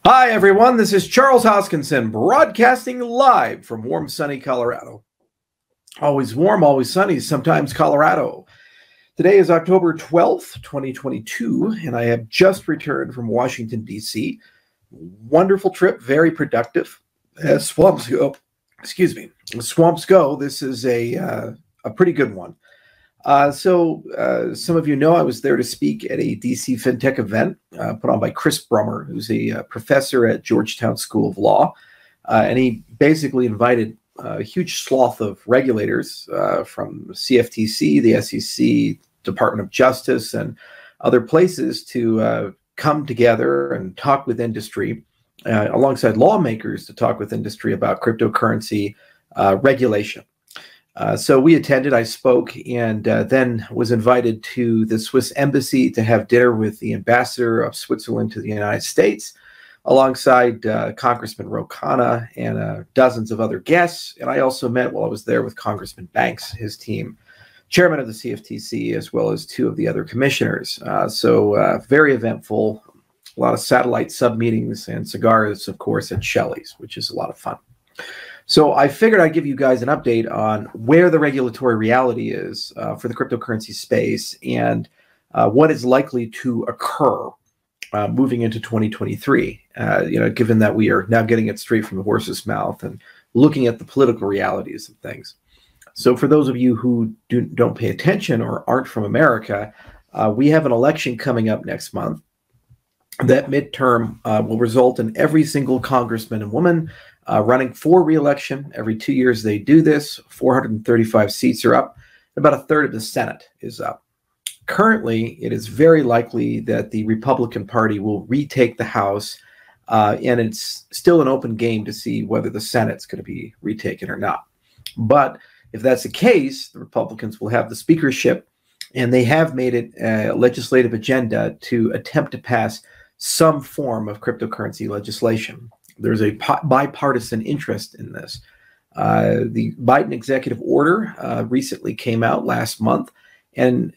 Hi, everyone. This is Charles Hoskinson, broadcasting live from warm, sunny Colorado. Always warm, always sunny, sometimes Colorado. Today is October 12th, 2022, and I have just returned from Washington, D.C. Wonderful trip, very productive. As swamps go, excuse me, as swamps go, this is a pretty good one. Some of you know I was there to speak at a DC Fintech event put on by Chris Brummer, who's a professor at Georgetown School of Law. And he basically invited a huge swath of regulators from CFTC, the SEC, Department of Justice, and other places to come together and talk with industry, alongside lawmakers to talk with industry about cryptocurrency regulation. So we attended, I spoke, and then was invited to the Swiss embassy to have dinner with the ambassador of Switzerland to the United States, alongside Congressman Ro Khanna and dozens of other guests. And I also met while I was there with Congressman Banks, his team, chairman of the CFTC, as well as two of the other commissioners. Very eventful, a lot of satellite sub-meetings and cigars, of course, at Shelley's, which is a lot of fun. So I figured I'd give you guys an update on where the regulatory reality is for the cryptocurrency space and what is likely to occur moving into 2023, given that we are now getting it straight from the horse's mouth and looking at the political realities of things. So for those of you who don't pay attention or aren't from America, we have an election coming up next month. That midterm will result in every single congressman and woman running for re-election. Every 2 years they do this. 435 seats are up. About a third of the Senate is up. Currently, it is very likely that the Republican Party will retake the House, and it's still an open game to see whether the Senate's going to be retaken or not. But if that's the case, the Republicans will have the speakership, and they have made it a legislative agenda to attempt to pass some form of cryptocurrency legislation. There's a bipartisan interest in this. The Biden executive order recently came out last month, and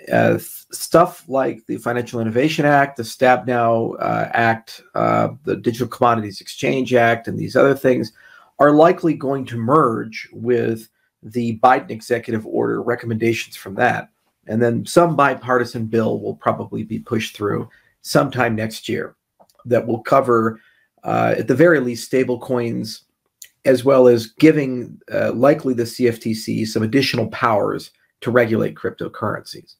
stuff like the Financial Innovation Act, the Stab Now Act, the Digital Commodities Exchange Act, and these other things are likely going to merge with the Biden executive order recommendations from that. And then some bipartisan bill will probably be pushed through sometime next year that will cover, at the very least, stable coins, as well as giving likely the CFTC some additional powers to regulate cryptocurrencies.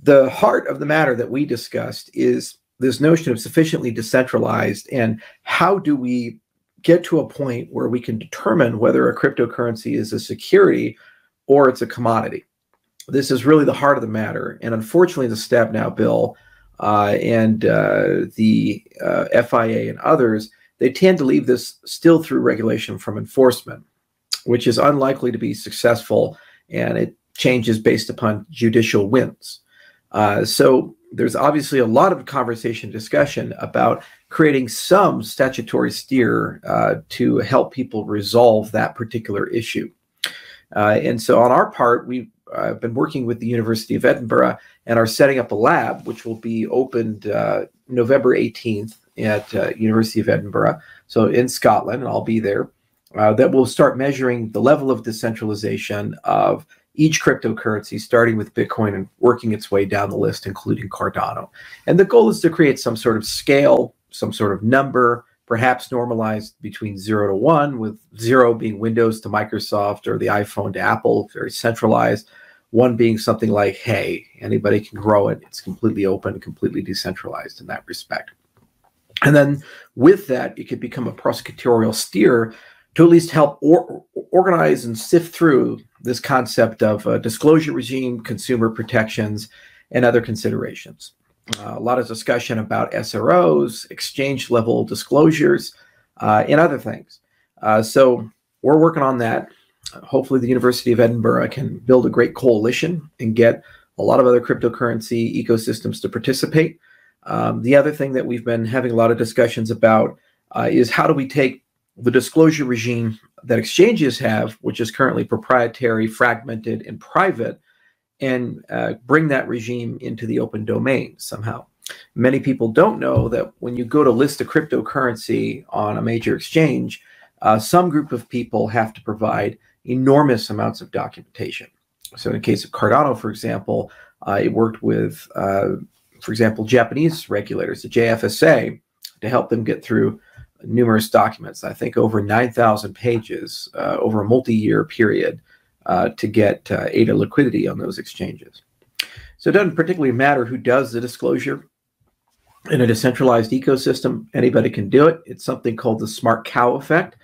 The heart of the matter that we discussed is this notion of sufficiently decentralized, and how do we get to a point where we can determine whether a cryptocurrency is a security or it's a commodity. This is really the heart of the matter. And unfortunately, the Stab Now bill and the FIA and others, they tend to leave this still through regulation from enforcement, which is unlikely to be successful, and it changes based upon judicial wins. So there's obviously a lot of conversation, discussion about creating some statutory steer to help people resolve that particular issue. And so on our part, we've been working with the University of Edinburgh and are setting up a lab, which will be opened November 18th at University of Edinburgh, so in Scotland, and I'll be there, that will start measuring the level of decentralization of each cryptocurrency, starting with Bitcoin and working its way down the list, including Cardano. And the goal is to create some sort of scale, some sort of number, perhaps normalized between 0 to 1, with 0 being Windows to Microsoft or the iPhone to Apple, very centralized. 1 being something like, hey, anybody can grow it. It's completely open, completely decentralized in that respect. And then with that, it could become a prosecutorial steer to at least help organize and sift through this concept of a disclosure regime, consumer protections, and other considerations. A lot of discussion about SROs, exchange-level disclosures, and other things. So we're working on that. Hopefully the University of Edinburgh can build a great coalition and get a lot of other cryptocurrency ecosystems to participate. The other thing that we've been having a lot of discussions about is how do we take the disclosure regime that exchanges have, which is currently proprietary, fragmented, and private, and bring that regime into the open domain somehow. Many people don't know that when you go to list a cryptocurrency on a major exchange, some group of people have to provide enormous amounts of documentation. So in the case of Cardano, for example, it worked with, for example, Japanese regulators, the JFSA, to help them get through numerous documents. I think over 9,000 pages over a multi-year period to get ADA liquidity on those exchanges. So it doesn't particularly matter who does the disclosure. In a decentralized ecosystem, anybody can do it. It's something called the smart cow effect.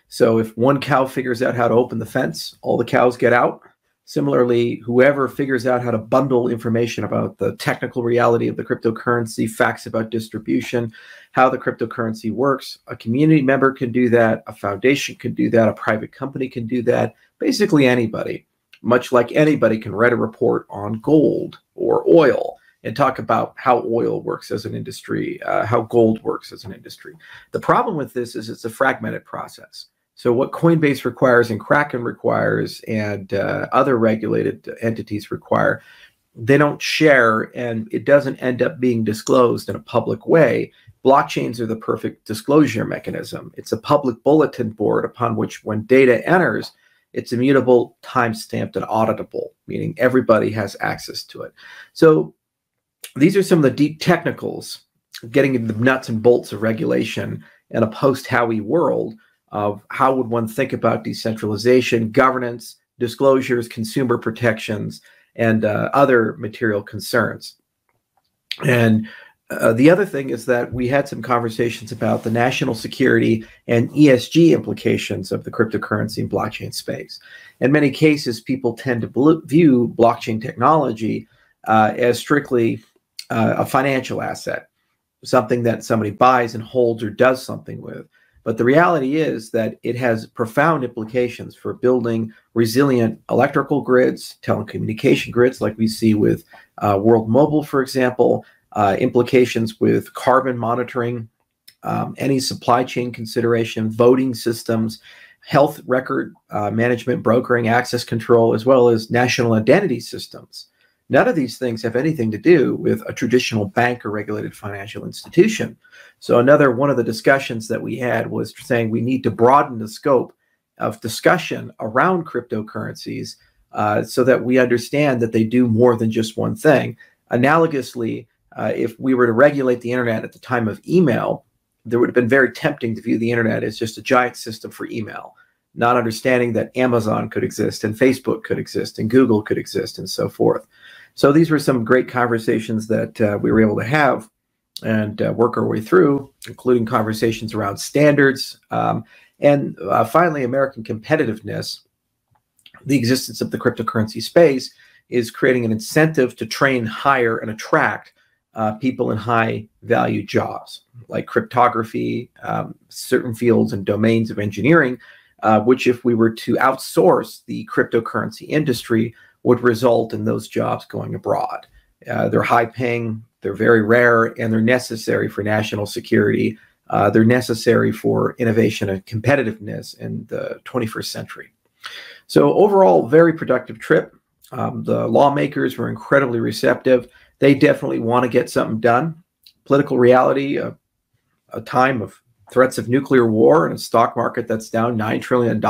So if one cow figures out how to open the fence, all the cows get out. Similarly, whoever figures out how to bundle information about the technical reality of the cryptocurrency, facts about distribution, how the cryptocurrency works, a community member can do that, a foundation can do that, a private company can do that, basically anybody. Much like anybody can write a report on gold or oil and talk about how oil works as an industry, how gold works as an industry. The problem with this is it's a fragmented process. So what Coinbase requires and Kraken requires and other regulated entities require, they don't share, and it doesn't end up being disclosed in a public way. Blockchains are the perfect disclosure mechanism. It's a public bulletin board upon which when data enters, it's immutable, time-stamped, and auditable, meaning everybody has access to it. So these are some of the deep technicals, getting into the nuts and bolts of regulation in a post-Howey world of how would one think about decentralization, governance, disclosures, consumer protections, and other material concerns. And the other thing is that we had some conversations about the national security and ESG implications of the cryptocurrency and blockchain space. In many cases, people tend to view blockchain technology as strictly a financial asset, something that somebody buys and holds or does something with. But the reality is that it has profound implications for building resilient electrical grids, telecommunication grids, like we see with World Mobile, for example, implications with carbon monitoring, any supply chain consideration, voting systems, health record management, brokering, access control, as well as national identity systems. None of these things have anything to do with a traditional bank or regulated financial institution. So one of the discussions that we had was saying we need to broaden the scope of discussion around cryptocurrencies so that we understand that they do more than just one thing. Analogously, if we were to regulate the internet at the time of email, there would have been very tempting to view the internet as just a giant system for email, not understanding that Amazon could exist and Facebook could exist and Google could exist and so forth. So these were some great conversations that we were able to have and work our way through, including conversations around standards and finally, American competitiveness. The existence of the cryptocurrency space is creating an incentive to train, hire, and attract people in high-value jobs like cryptography, certain fields and domains of engineering, which if we were to outsource the cryptocurrency industry would result in those jobs going abroad. They're high-paying, they're very rare, and they're necessary for national security. They're necessary for innovation and competitiveness in the 21st century. So overall, very productive trip. The lawmakers were incredibly receptive. They definitely want to get something done. Political reality, a time of threats of nuclear war and a stock market that's down $9 trillion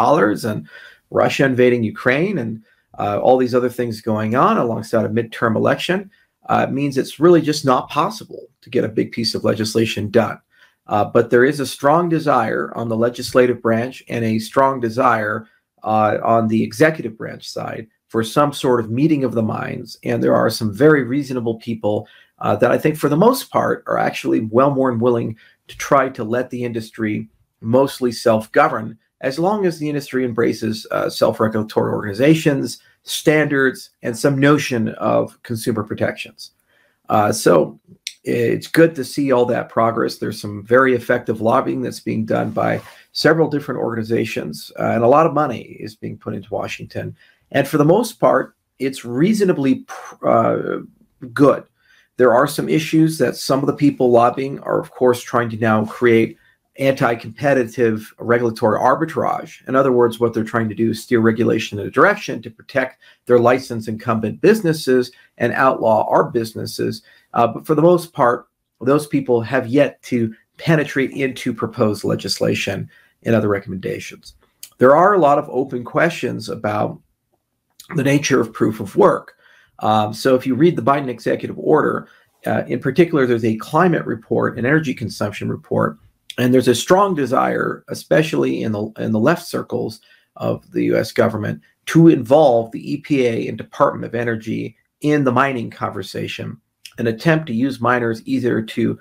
and Russia invading Ukraine and all these other things going on alongside a midterm election means it's really just not possible to get a big piece of legislation done. But there is a strong desire on the legislative branch and a strong desire on the executive branch side for some sort of meeting of the minds. And there are some very reasonable people that I think for the most part are actually well more than willing to try to let the industry mostly self-govern, as long as the industry embraces self-regulatory organizations, standards, and some notion of consumer protections. So it's good to see all that progress. There's some very effective lobbying that's being done by several different organizations, and a lot of money is being put into Washington. And for the most part, it's reasonably good. There are some issues that some of the people lobbying are, of course, trying to now create anti-competitive regulatory arbitrage. In other words, what they're trying to do is steer regulation in a direction to protect their licensed incumbent businesses and outlaw our businesses. But for the most part, those people have yet to penetrate into proposed legislation and other recommendations. There are a lot of open questions about the nature of proof of work. So if you read the Biden executive order, in particular, there's a climate report, an energy consumption report, and there's a strong desire, especially in the left circles of the U.S. government, to involve the EPA and Department of Energy in the mining conversation, an attempt to use miners either to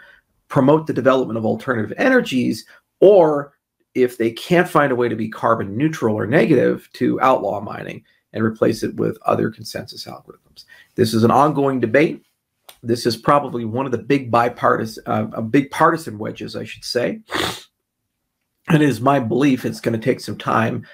promote the development of alternative energies, or if they can't find a way to be carbon neutral or negative, to outlaw mining and replace it with other consensus algorithms. This is an ongoing debate. This is probably one of the big partisan wedges, I should say. And it is my belief it's going to take some time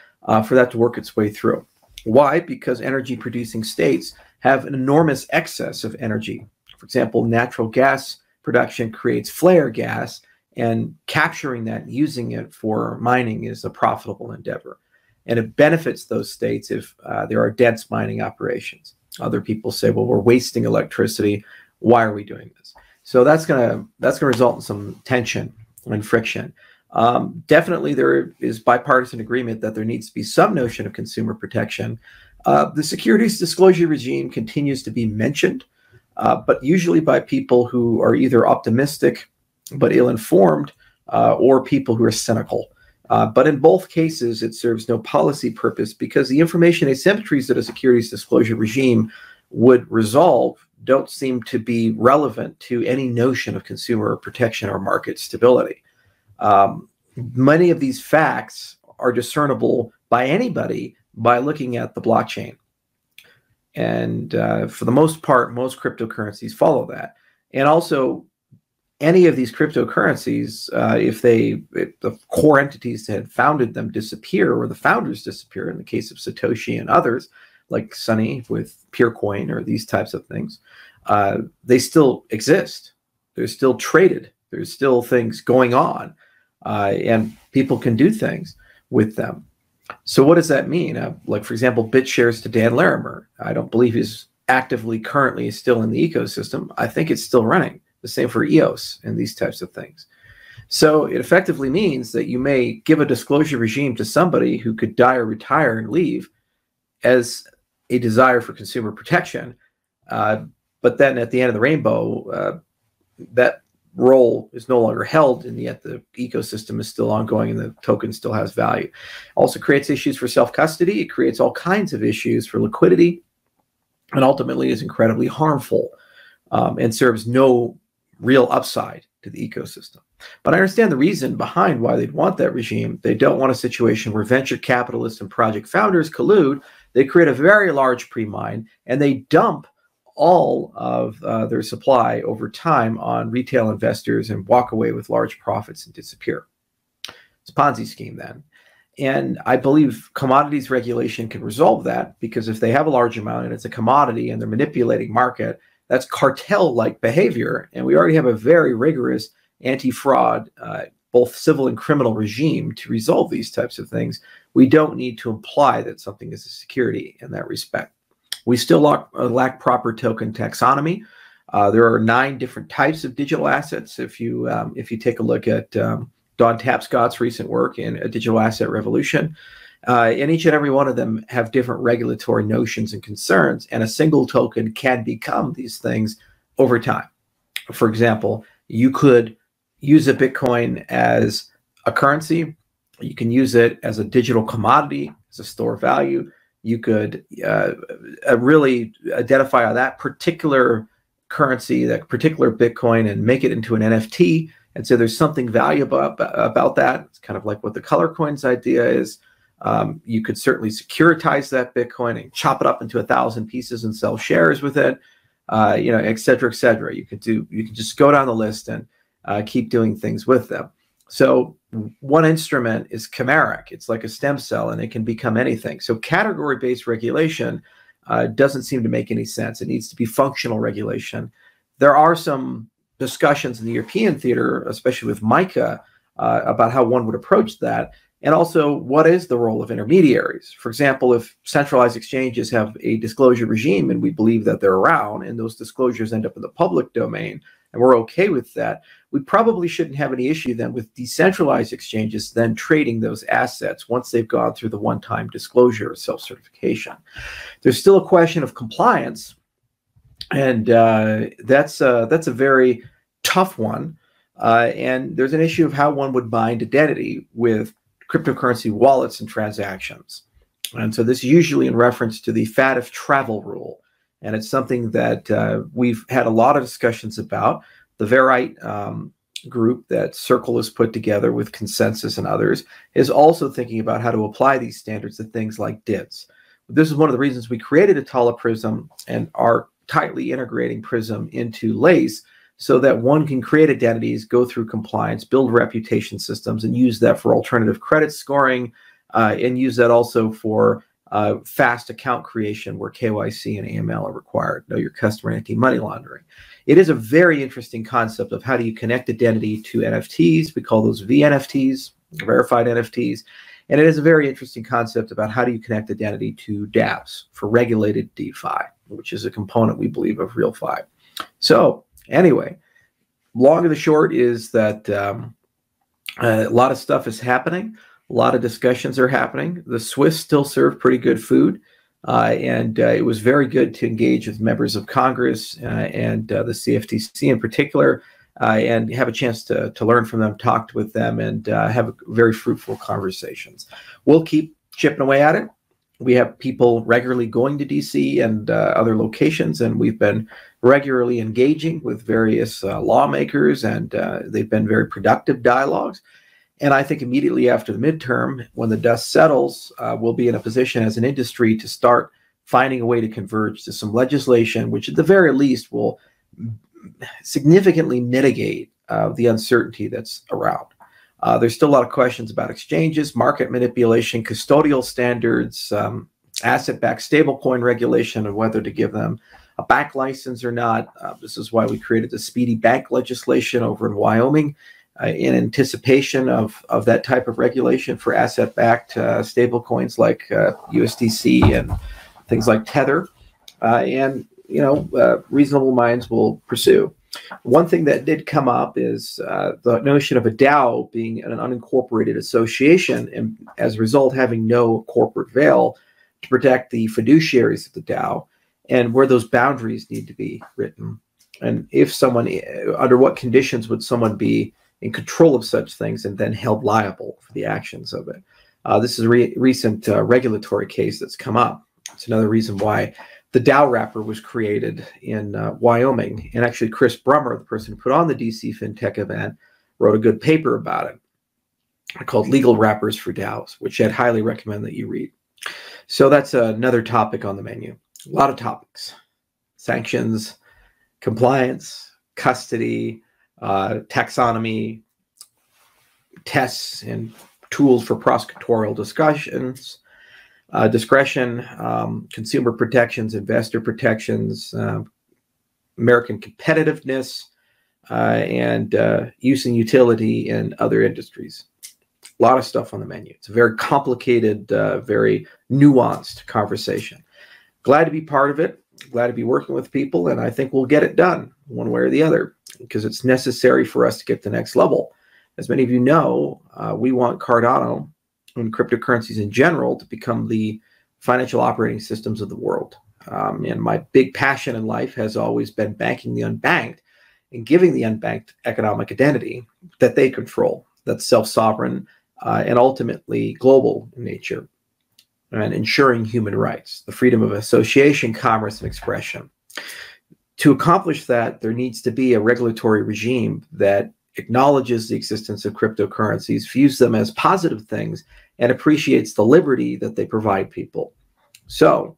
for that to work its way through. Why? Because energy producing states have an enormous excess of energy. For example, natural gas production creates flare gas, and capturing that and using it for mining is a profitable endeavor. And it benefits those states if there are dense mining operations. Other people say, well, we're wasting electricity. Why are we doing this? So that's gonna result in some tension and friction. Definitely there is bipartisan agreement that there needs to be some notion of consumer protection. The securities disclosure regime continues to be mentioned, but usually by people who are either optimistic but ill-informed, or people who are cynical. But in both cases, it serves no policy purpose, because the information asymmetries that a securities disclosure regime would resolve don't seem to be relevant to any notion of consumer protection or market stability. Many of these facts are discernible by anybody by looking at the blockchain. And for the most part, most cryptocurrencies follow that. And also, any of these cryptocurrencies, if the core entities that had founded them disappear, or the founders disappear, in the case of Satoshi and others, like Sunny with Purecoin or these types of things, they still exist. They're still traded. There's still things going on, and people can do things with them. So what does that mean? Like, for example, BitShares to Dan Larimer. I don't believe he's actively currently still in the ecosystem. I think it's still running. The same for EOS and these types of things. So it effectively means that you may give a disclosure regime to somebody who could die or retire and leave as a desire for consumer protection. But then at the end of the rainbow, that role is no longer held, and yet the ecosystem is still ongoing and the token still has value. Also creates issues for self-custody. It creates all kinds of issues for liquidity, and ultimately is incredibly harmful, and serves no real upside to the ecosystem. But I understand the reason behind why they'd want that regime. They don't want a situation where venture capitalists and project founders collude. They create a very large pre-mine, and they dump all of their supply over time on retail investors and walk away with large profits and disappear. It's a Ponzi scheme then. And I believe commodities regulation can resolve that, because if they have a large amount and it's a commodity and they're manipulating market, that's cartel-like behavior. And we already have a very rigorous anti-fraud, both civil and criminal regime to resolve these types of things. We don't need to imply that something is a security in that respect. We still lack proper token taxonomy. There are 9 different types of digital assets. If you take a look at Don Tapscott's recent work in A Digital Asset Revolution, and each and every one of them have different regulatory notions and concerns, and a single token can become these things over time. For example, you could use a Bitcoin as a currency. You can use it as a digital commodity, as a store of value. You could really identify that particular currency, that particular Bitcoin, and make it into an NFT. And so there's something valuable about that. It's kind of like what the color coins idea is. You could certainly securitize that Bitcoin and chop it up into 1,000 pieces and sell shares with it, et cetera, et cetera. You can just go down the list and keep doing things with them. So one instrument is chimeric. It's like a stem cell, and it can become anything. So category-based regulation doesn't seem to make any sense. It needs to be functional regulation. There are some discussions in the European theater, especially with MiCA, about how one would approach that. And also, what is the role of intermediaries? For example, if centralized exchanges have a disclosure regime, and we believe that they're around, and those disclosures end up in the public domain, and we're okay with that, we probably shouldn't have any issue then with decentralized exchanges then trading those assets once they've gone through the one-time disclosure or self-certification. There's still a question of compliance, and that's a very tough one. And there's an issue of how one would bind identity with cryptocurrency wallets and transactions. And so this is usually in reference to the FATF travel rule. And it's something that we've had a lot of discussions about. The Verite group that Circle has put together with Consensus and others is also thinking about how to apply these standards to things like DIDs. This is one of the reasons we created Atala Prism and are tightly integrating Prism into Lace, so that one can create identities, go through compliance, build reputation systems, and use that for alternative credit scoring, and use that also for fast account creation where KYC and AML are required, know your customer, anti-money laundering. It is a very interesting concept of how do you connect identity to NFTs. We call those VNFTs, verified NFTs. And it is a very interesting concept about how do you connect identity to dApps for regulated DeFi, which is a component, we believe, of RealFi. So anyway, long and the short is that a lot of stuff is happening. A lot of discussions are happening. The Swiss still serve pretty good food. And it was very good to engage with members of Congress and the CFTC in particular, and have a chance to learn from them, talk with them, and have very fruitful conversations. We'll keep chipping away at it. We have people regularly going to DC and other locations, and we've been regularly engaging with various lawmakers, and they've been very productive dialogues. And I think immediately after the midterm, when the dust settles, we'll be in a position as an industry to start finding a way to converge to some legislation, which at the very least will significantly mitigate the uncertainty that's around. There's still a lot of questions about exchanges, market manipulation, custodial standards, asset-backed stablecoin regulation, and whether to give them a back license or not. This is why we created the speedy bank legislation over in Wyoming, in anticipation of that type of regulation for asset-backed stablecoins like USDC and things like Tether. And, reasonable minds will pursue. One thing that did come up is the notion of a DAO being an unincorporated association, and as a result having no corporate veil to protect the fiduciaries of the DAO, and where those boundaries need to be written. And if someone, under what conditions would someone be in control of such things and then held liable for the actions of it. This is a recent regulatory case that's come up. It's another reason why the DAO wrapper was created in Wyoming. And actually, Chris Brummer, the person who put on the DC Fintech event, wrote a good paper about it called Legal Wrappers for DAOs, which I'd highly recommend that you read. So that's another topic on the menu. A lot of topics: sanctions, compliance, custody, taxonomy, tests and tools for prosecutorial discussions, discretion, consumer protections, investor protections, American competitiveness, and use and utility in other industries. A lot of stuff on the menu. It's a very complicated, very nuanced conversation. Glad to be part of it. Glad to be working with people, and I think we'll get it done one way or the other, because it's necessary for us to get to the next level. As many of you know, we want Cardano and cryptocurrencies in general to become the financial operating systems of the world. And my big passion in life has always been banking the unbanked and giving the unbanked economic identity that they control, that's self-sovereign and ultimately global in nature, and ensuring human rights, the freedom of association, commerce, and expression. To accomplish that, there needs to be a regulatory regime that acknowledges the existence of cryptocurrencies, views them as positive things, and appreciates the liberty that they provide people. So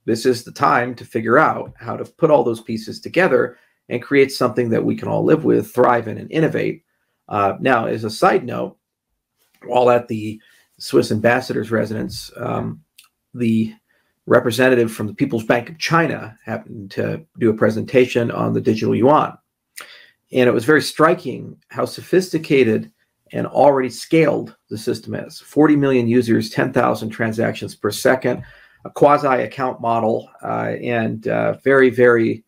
this is the time to figure out how to put all those pieces together and create something that we can all live with, thrive in, and innovate. Now, as a side note, while at the Swiss ambassador's residence, the representative from the People's Bank of China happened to do a presentation on the digital yuan. And it was very striking how sophisticated and already scaled the system is. 40 million users, 10,000 transactions per second, a quasi-account model, and very, very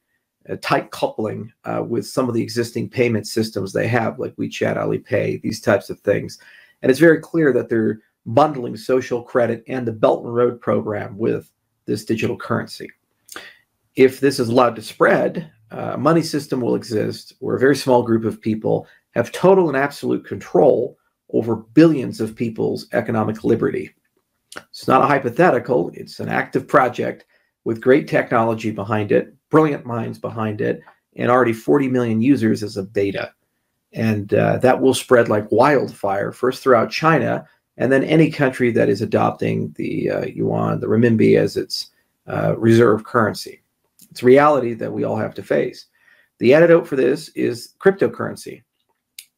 a tight coupling with some of the existing payment systems they have, like WeChat, Alipay, these types of things. And it's very clear that they're bundling social credit and the Belt and Road program with this digital currency. If this is allowed to spread, a money system will exist where a very small group of people have total and absolute control over billions of people's economic liberty. It's not a hypothetical, it's an active project with great technology behind it, brilliant minds behind it, and already 40 million users as a beta. And that will spread like wildfire, first throughout China, and then any country that is adopting the yuan, the renminbi, as its reserve currency. It's a reality that we all have to face. The antidote for this is cryptocurrency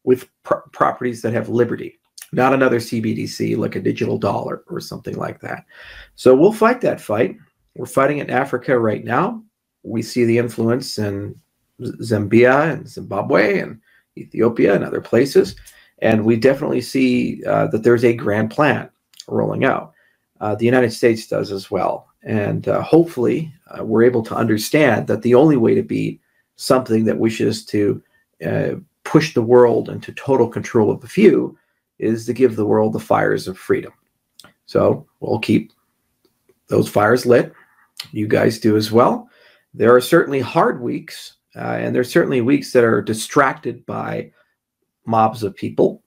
with properties that have liberty, not another CBDC like a digital dollar or something like that. So we'll fight that fight. We're fighting it in Africa right now. We see the influence in Zambia and Zimbabwe and Ethiopia and other places. And we definitely see that there's a grand plan rolling out. The United States does as well. And hopefully we're able to understand that the only way to beat something that wishes to push the world into total control of the few is to give the world the fires of freedom. So we'll keep those fires lit. You guys do as well. There are certainly hard weeks, and there's certainly weeks that are distracted by mobs of people.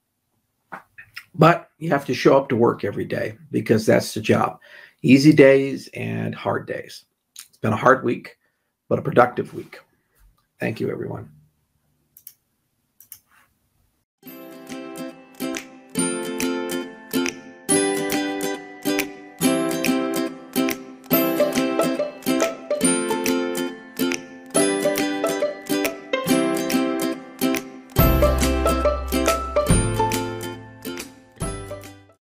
But you have to show up to work every day because that's the job. Easy days and hard days. It's been a hard week, but a productive week. Thank you, everyone.